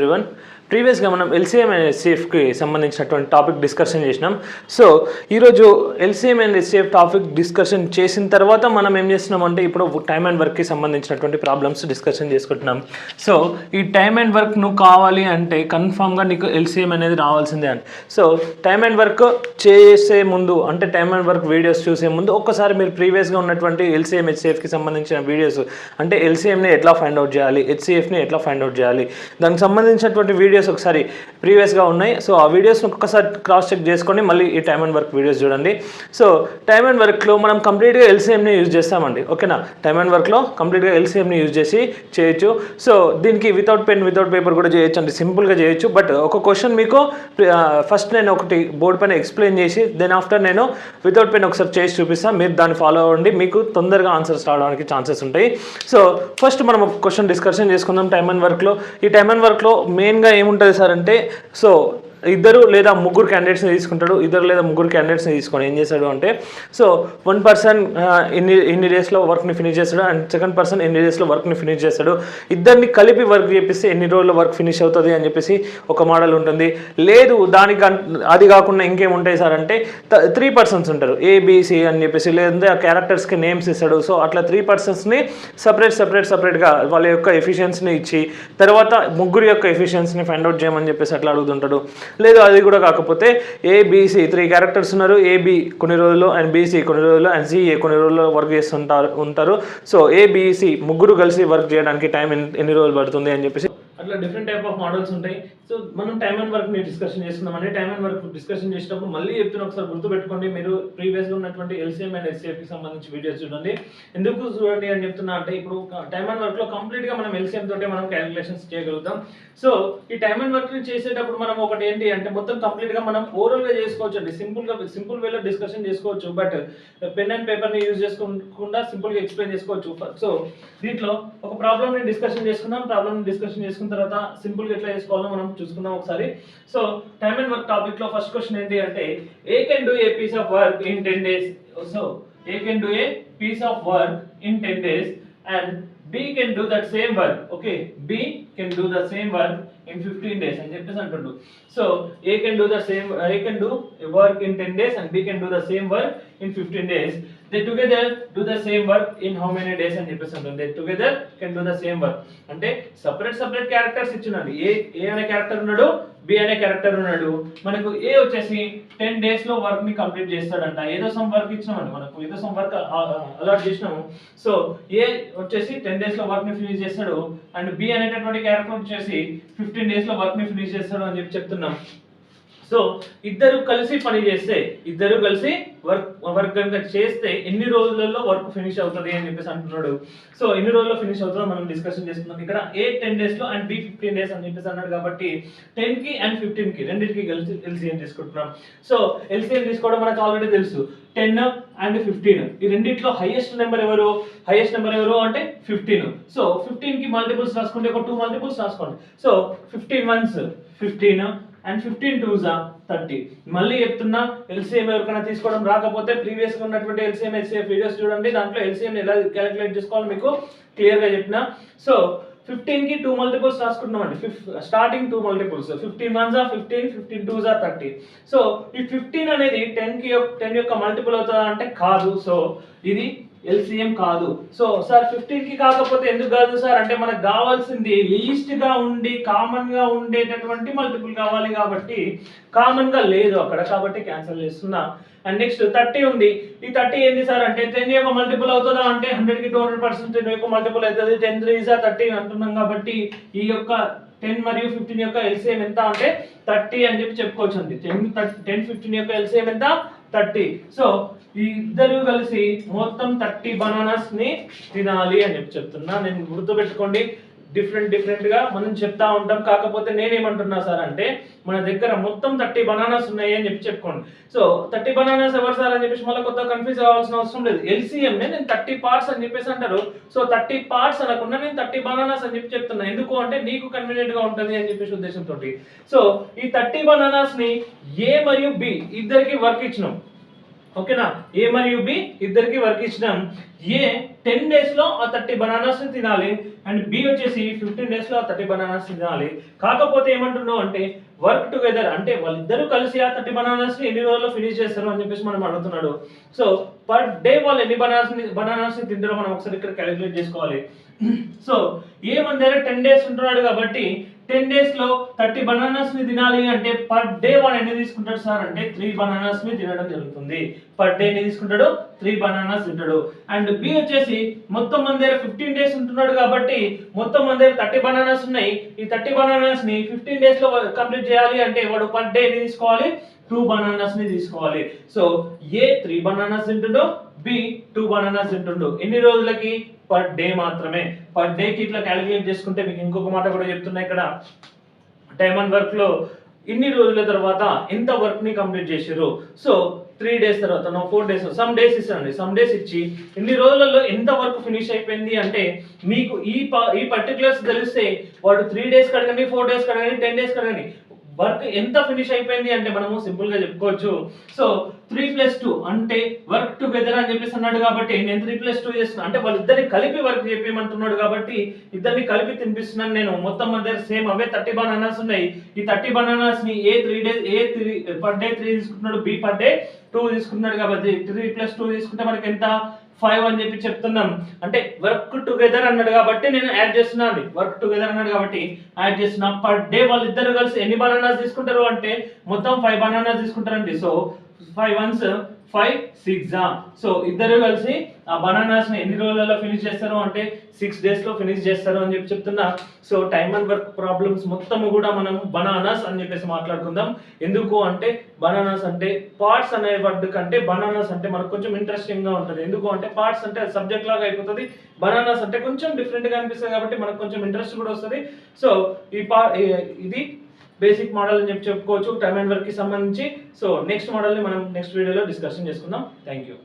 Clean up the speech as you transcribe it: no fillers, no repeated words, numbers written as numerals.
Everyone. ప్రీవియస్గా మనం LCM and హెచ్సిఎఫ్కి సంబంధించినటువంటి టాపిక్ డిస్కషన్ చేసినాం. సో ఈరోజు LCM and HCF topic discussion చేసిన తర్వాత మనం ఏం చేస్తున్నామంటే ఇప్పుడు టైమ్ అండ్ వర్క్కి సంబంధించినటువంటి ప్రాబ్లమ్స్ డిస్కషన్ చేసుకుంటున్నాం. సో ఈ టైమ్ అండ్ వర్క్ నువ్వు కావాలి అంటే కన్ఫామ్గా నీకు ఎల్సీఎం అనేది రావాల్సిందే అని. సో టైమ్ అండ్ వర్క్ చేసే ముందు అంటే టైమ్ అండ్ వర్క్ వీడియోస్ చూసే ముందు ఒక్కసారి మీరు ప్రీవియస్గా ఉన్నటువంటి ఎల్సీఎం హెచ్సిఎఫ్కి సంబంధించిన వీడియోస్ అంటే ఎల్సీఎంని ఎట్లా ఫైండ్ అవుట్ చేయాలి, హెచ్సిఎఫ్ని ఎట్లా ఫైండ్ అవుట్ చేయాలి, దానికి సంబంధించినటువంటి వీడియోస్ ఒకసారి ప్రీవియస్గా ఉన్నాయి. సో ఆ వీడియోస్ని ఒక్కసారి క్రాస్ చెక్ చేసుకొని మళ్ళీ ఈ టైమ్ అండ్ వర్క్ వీడియోస్ చూడండి. సో టైమ్ అండ్ వర్క్లో మనం కంప్లీట్గా ఎల్సీఎంని యూజ్ చేస్తామండి. ఓకేనా, టైమ్ అండ్ వర్క్లో కంప్లీట్గా ఎల్సీఎంని యూజ్ చేసి చేయొచ్చు. సో దీనికి వితౌట్ పెన్ వితౌట్ పేపర్ కూడా చేయొచ్చు అండి, సింపుల్గా చేయొచ్చు. బట్ ఒక క్వశ్చన్ మీకు ఫస్ట్ నేను ఒకటి బోర్డు పైన ఎక్స్ప్లెయిన్ చేసి దెన్ ఆఫ్టర్ నేను వితౌట్ పెన్ ఒకసారి చేసి చూపిస్తాను. మీరు దాన్ని ఫాలో అవ్వండి, మీకు తొందరగా ఆన్సర్స్ రావడానికి ఛాన్సెస్ ఉంటాయి. సో ఫస్ట్ మనం ఒక క్వశ్చన్ డిస్కషన్ చేసుకుందాం టైమ్ అండ్ వర్క్లో. ఈ టైమ్ అండ్ వర్క్లో మెయిన్గా ఏముంటుంది సార్ అంటే, సో ఇద్దరు లేదా ముగ్గురు క్యాండిడేట్స్ని తీసుకుంటాడు. ఇద్దరు లేదా ముగ్గురు క్యాండిడేట్స్ని తీసుకొని ఏం చేస్తాడు అంటే, సో వన్ పర్సన్ ఇన్ని డేస్లో వర్క్ని ఫినిష్ చేస్తాడు అండ్ సెకండ్ పర్సన్ ఎన్ని డేస్లో వర్క్ని ఫినిష్ చేస్తాడు. ఇద్దరిని కలిపి వర్క్ చేపిస్తే ఎన్ని రోజుల్లో వర్క్ ఫినిష్ అవుతుంది అని చెప్పేసి ఒక మోడల్ ఉంటుంది. లేదు దానికి అది కాకుండా ఇంకేముంటాయి సార్ అంటే 3 పర్సన్స్ ఉంటారు, ఏబిసి అని చెప్పేసి, లేదంటే ఆ క్యారెక్టర్స్కి నేమ్స్ ఇస్తాడు. సో అట్లా 3 పర్సన్స్ని సపరేట్గా వాళ్ళ యొక్క ఎఫిషియన్సీని ఇచ్చి తర్వాత ముగ్గురు యొక్క ఎఫిషియన్సీని ఫైండ్ అవుట్ చేయమని చెప్పేసి అట్లా అడుగుతుంటాడు. లేదు అది కూడా కాకపోతే ఏబిసి 3 క్యారెక్టర్స్ ఉన్నారు, ఏబి కొన్ని రోజులు అండ్ బీసీ కొన్ని రోజులు అండ్ సిఏ కొన్ని రోజుల్లో వర్క్ చేస్తుంటారు. సో ఏబిసి ముగ్గురు కలిసి వర్క్ చేయడానికి టైం ఎన్ని రోజులు పడుతుంది అని చెప్పేసి అట్లా డిఫరెంట్ టైప్ ఆఫ్ మోడల్స్ ఉంటాయి. సో మనం టైమ్ అండ్ వర్క్ ని డిస్కషన్ చేస్తున్నామండి. టైమ్ అండ్ వర్క్ డిస్కషన్ చేసేటప్పుడు మళ్ళీ చెప్తున్నా, ఒకసారి గుర్తుపెట్టుకోండి. మీరు ప్రీవియస్గా ఉన్నటువంటి ఎల్సీఎం అండ్ హెచ్సిఎఫ్కి సంబంధించి వీడియోస్ చూడండి. ఎందుకు చూడండి అని చెప్తున్నా అంటే, ఇప్పుడు టైమ్ అండ్ వర్క్లో కంప్లీట్గా మనం ఎల్సీఎం తోటే మనం క్యాలిక్యులేషన్స్ చేయగలుగుతాం. సో ఈ టైమ్ అండ్ వర్క్ని చేసేటప్పుడు మనం ఒకటి ఏంటి అంటే, మొత్తం కంప్లీట్గా మనం ఓరల్గా చేసుకోవచ్చు అండి, సింపుల్ వేలో డిస్కషన్ చేసుకోవచ్చు. బట్ పెన్ అండ్ పేపర్ని యూజ్ చేసుకోకుండా సింపుల్గా ఎక్స్ప్లెయిన్ చేసుకోవచ్చు. సో దీంట్లో ఒక ప్రాబ్లమ్ని డిస్కషన్ చేసుకుందాం. ప్రాబ్లమ్ని డిస్కషన్ చేసుకున్న తర్వాత సింపుల్గా ఎట్లా చేసుకోవాలో మనం చూసుకుందాం ఒకసారి. So time and work topic లో ఫస్ట్ క్వశ్చన్ ఏంటి అంటే, A can do a piece of work in 10 days. So A can do a piece of work in 10 days and B can do that same work. Okay, B can do the same work in 15 days అని చెప్పేసి అంటుండు. So A can do work in 10 days and B can do the same work in 15 days. They together do the same work in how many days అని చెప్పేసి అంటుంది. They together can do the same work అంటే separate characters ఇచ్చినాడు. ఏ అనే character ఉన్నాడు, B అనే character ఉన్నాడు. మనకు ఏ వచ్చేసి 10 days లో వర్క్ ని కంప్లీట్ చేస్తాడంట. ఏదో సమ్ వర్క్ ఇచ్చినామండి, మనకు ఏదో సమ్ వర్క్ అలాట్ చేసినాము. సో ఏ వచ్చేసి 10 days లో వర్క్ ని ఫినిష్ చేస్తాడు అండ్ బి అనేటటువంటి క్యారెక్టర్ వచ్చేసి 15 days లో వర్క్ ని ఫినిష్ చేస్తాడు అని చెప్తున్నాం. సో ఇద్దరు కలిసి పని చేస్తే, ఇద్దరు కలిసి వర్క్ కనుక చేస్తే ఎన్ని రోజులలో వర్క్ ఫినిష్ అవుతుంది అని చెప్పేసి అంటున్నాడు. సో ఎన్ని రోజుల్లో ఫినిష్ అవుతుందో మనం డిస్కషన్ చేసుకుందాం. ఇక్కడ ఏ 10 days లో అండ్ బి 15 days అని చెప్పేసి అన్నాడు కాబట్టి 10 కి అండ్ 15 కి రెండింటికి కలిసి ఎల్సీఎం తీసుకుంటున్నాం. సో ఎల్సీఎం తీసుకోవడం మనకు ఆల్రెడీ తెలుసు, 10 అండ్ 15. ఈ రెండిట్లో హైయెస్ట్ నెంబర్ ఎవరు అంటే 15. సో 15 కి మల్టిపుల్స్ రాసుకోండి, ఒక 2 మల్టిపుల్స్ రాసుకోండి. So 15 ones 15 and 15 twos 30. మళ్ళీ చెప్తున్నా, ఎల్సీఎం ఎవరికైనా తీసుకోవడం రాకపోతే ప్రీవియస్ గా ఉన్నటువంటి ఎల్సీఎం హెచ్సిఎఫ్ వీడియోస్ చూడండి. దాంట్లో ఎల్సీఎం ఎలా క్యాలిక్యులేట్ చేసుకోవాలో మీకు క్లియర్ గా చెప్పిన. సో 15 కి 2 మల్టిపుల్స్ రాసుకుంటున్నామండి. Starting 2 multiples 15 ones 15, 15 twos 30. So ఈ 15 అనేది 10 యొక్క మల్టిపుల్ అవుతుందా అంటే కాదు. సో ఇది ఎల్సీఎం కాదు. సో సార్ 15 కి కాకపోతే ఎందుకు కాదు సార్ అంటే, మనకు కావాల్సింది లీస్ట్ గా ఉండి కామన్ గా ఉండేటటువంటి మల్టిపుల్ కావాలి కాబట్టి కామన్ గా లేదు అక్కడ, కాబట్టి క్యాన్సిల్ చేస్తున్నా. అండ్ నెక్స్ట్ 30 ఉంది. ఈ 30 ఏంది సార్ అంటే 10 యొక్క మల్టిపుల్ అవుతుందా అంటే 100 కి 200% 10 యొక్క మల్టిపుల్ అవుతుంది. 10 3s 30 అంటున్నాం కాబట్టి ఈ యొక్క 10 మరియు 15 యొక్క ఎల్సీఎం ఎంత అంటే 30 అని చెప్పి చెప్పుకోవచ్చు అండి. 10 15 యొక్క ఎల్సీఎం ఎంత 30. సో ఈ ఇద్దరు కలిసి మొత్తం 30 బనానాస్ ని తినాలి అని చెప్పి చెప్తున్నా. నేను గుర్తుపెట్టుకోండి, డిఫరెంట్ గా మనం చెప్తా ఉంటాం. కాకపోతే నేనేమంటున్నా సార్ అంటే, మన దగ్గర మొత్తం 30 బనానాస్ ఉన్నాయి అని చెప్పి చెప్పుకోండి. సో 30 బనానాస్ ఎవరు సార్ అని చెప్పేసి మళ్ళీ కొత్త కన్ఫ్యూజ్ అవ్వాల్సిన అవసరం లేదు. ఎల్సీఎం నేను 30 పార్ట్స్ అని చెప్పేసి అంటారు. సో 30 పార్ట్స్ అనకుండా నేను 30 బనానాస్ అని చెప్పి చెప్తున్నా. ఎందుకు అంటే నీకు కన్వీనియంట్ గా ఉంటుంది అని చెప్పేసి ఉద్దేశంతో. సో ఈ 30 బనానాస్ ని ఏ మరియు బి ఇద్దరికి వర్క్ ఇచ్చినాం. ఓకేనా, ఏ మరియు బి ఇద్దరికి వర్క్ ఇచ్చినాం. ఏ 10 డేస్లో ఆ 30 బనానాస్ తినాలి, అండ్ బి వచ్చేసి 15 డేస్లో ఆ 30 బనానాస్ తినాలి. కాకపోతే ఏమంటున్నావు అంటే వర్క్ టుగెదర్, అంటే వాళ్ళిద్దరూ కలిసి ఆ 30 బనానాస్ ని ఎన్ని రోజుల్లో ఫినిష్ చేస్తారు అని చెప్పేసి మనం అడుగుతున్నాడు. సో పర్ డే వాళ్ళు ఎన్ని బనానాస్ ని తింటారో మనం ఒకసారి ఇక్కడ క్యాలిక్యులేట్ చేసుకోవాలి. సో ఏ మన దగ్గర 10 డేస్ ఉంటున్నాడు కాబట్టి 10 డేస్ లో 30 బనానాస్ ని తినాలి అంటే పర్ డే వాడు ఎన్ని తీసుకుంటాడు సార్ అంటే 3 బనానాస్ ని తినడం జరుగుతుంది. పర్ డే ఎన్ని తీసుకుంటాడు? 3 బనానాస్ తింటాడు. అండ్ బి వచ్చేసి మొత్తం మన దగ్గర 15 డేస్ ఉంటున్నాడు కాబట్టి మొత్తం మన దగ్గర 30 బనానాస్ ఉన్నాయి. ఈ 30 బనానాస్ ని 15 డేస్ లో కంప్లీట్ చేయాలి అంటే వాడు పర్ డే ఎన్ని తీసుకోవాలి? 2 బనానాస్ ని తీసుకోవాలి. సో ఏ 3 బనానాస్ తింటుండో, బి 2 బనానాస్ తింటుండు. ఎన్ని రోజులకి? పర్ డే మాత్రమే. పర్ డే కి ఇట్లా క్యాలిక్యులేట్ చేసుకుంటే మీకు ఇంకొక మాట కూడా చెప్తున్నా ఇక్కడ, టైమ్ అండ్ వర్క్ లో ఇన్ని రోజుల తర్వాత ఎంత వర్క్ ని కంప్లీట్ చేశారు. సో 3 డేస్ తర్వాత 4 డేస్ సమ్ డేస్ ఇస్తానండి, సమ్ డేస్ ఇచ్చి ఇన్ని రోజులలో ఎంత వర్క్ ఫినిష్ అయిపోయింది అంటే మీకు ఈ పర్టికులర్స్ తెలిస్తే వాడు 3 డేస్ కడగండి, 4 డేస్ కడగండి, 10 డేస్ కడగండి, వర్క్ ఎంత ఫినిష్ అయిపోయింది అంటే మనము సింపుల్ గా చెప్పుకోవచ్చు. సో 3+2 అంటే వర్క్ టుగెదర్ అని చెప్పేసి అన్నాడు కాబట్టి నేను 3+2 చేస్తున్నా అంటే వాళ్ళిద్దరిని కలిపి వర్క్ చెప్పేయమంటున్నాడు కాబట్టి ఇద్దరిని కలిపి తినిపిస్తున్నాను నేను. మొత్తం మన దగ్గర సేమ్ అవే 30 బనానాస్ ఉన్నాయి. ఈ 30 బనానాస్ ని ఏ 3 డేస్ పర్ డే 3 తీసుకుంటున్నాడు, బి పర్ డే 2 తీసుకుంటున్నాడు కాబట్టి 3+2 తీసుకుంటే మనకి ఎంత? 5 అని చెప్పి చెప్తున్నాం. అంటే వర్క్ టుగెదర్ అన్నాడు కాబట్టి నేను యాడ్ చేస్తున్నాను. వర్క్ టుగెదర్ అన్నాడు కాబట్టి యాడ్ చేస్తున్నా. పర్ డే వాళ్ళిద్దరు కలిసి ఎన్ని బనానాస్ తీసుకుంటారు అంటే మొత్తం 5 బనానాస్ తీసుకుంటారండి. సో 5 ones 5 6 సో ఇద్దరు కలిసి ఆ బనానాస్ ని ఎన్ని రోజులలో ఫినిష్ చేస్తారు అంటే 6 డేస్ లో ఫినిష్ చేస్తారు అని చెప్పి చెప్తున్నా. So time and work problems మొత్తం కూడా మనం బనానాస్ అని చెప్పేసి మాట్లాడుకుందాం. ఎందుకు అంటే బనానాస్ అంటే పార్ట్స్ అనే వర్డ్ కంటే బనానాస్ అంటే మనకు కొంచెం ఇంట్రెస్టింగ్ గా ఉంటుంది. ఎందుకు అంటే పార్ట్స్ అంటే సబ్జెక్ట్ లాగా అయిపోతుంది, బనానాస్ అంటే కొంచెం డిఫరెంట్ గా అనిపిస్తుంది కాబట్టి మనకు కొంచెం ఇంట్రెస్ట్ కూడా వస్తుంది. సో ఇది బేసిక్ మోడల్ అని చెప్పి చెప్పుకోవచ్చు టైమ్ అండ్ వర్క్ కి సంబంధించి. సో నెక్స్ట్ మోడల్ ని మనం నెక్స్ట్ వీడియోలో డిస్కషన్ చేసుకుందాం. Thank you.